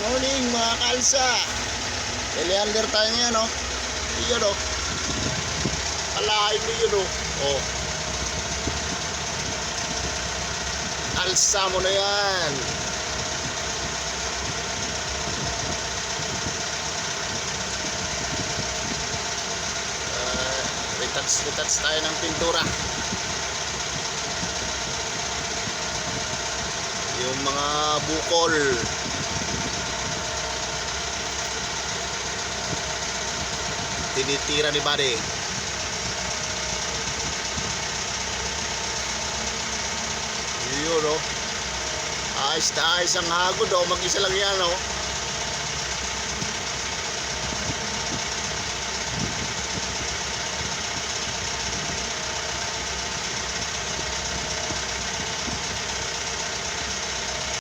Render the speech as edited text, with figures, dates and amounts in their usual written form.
Morning mga kalsa. Teleander tayo ngayon, no? Iyan, no? Alahin mo yun, no? Oh. Kalsa mo na yan. Retouch tayo ng pintura. Yung mga bukol. Tinitira ni Buddy. Yun, no? Ayos na ayos ang hagod, oh. Mag-isa lang yan, no?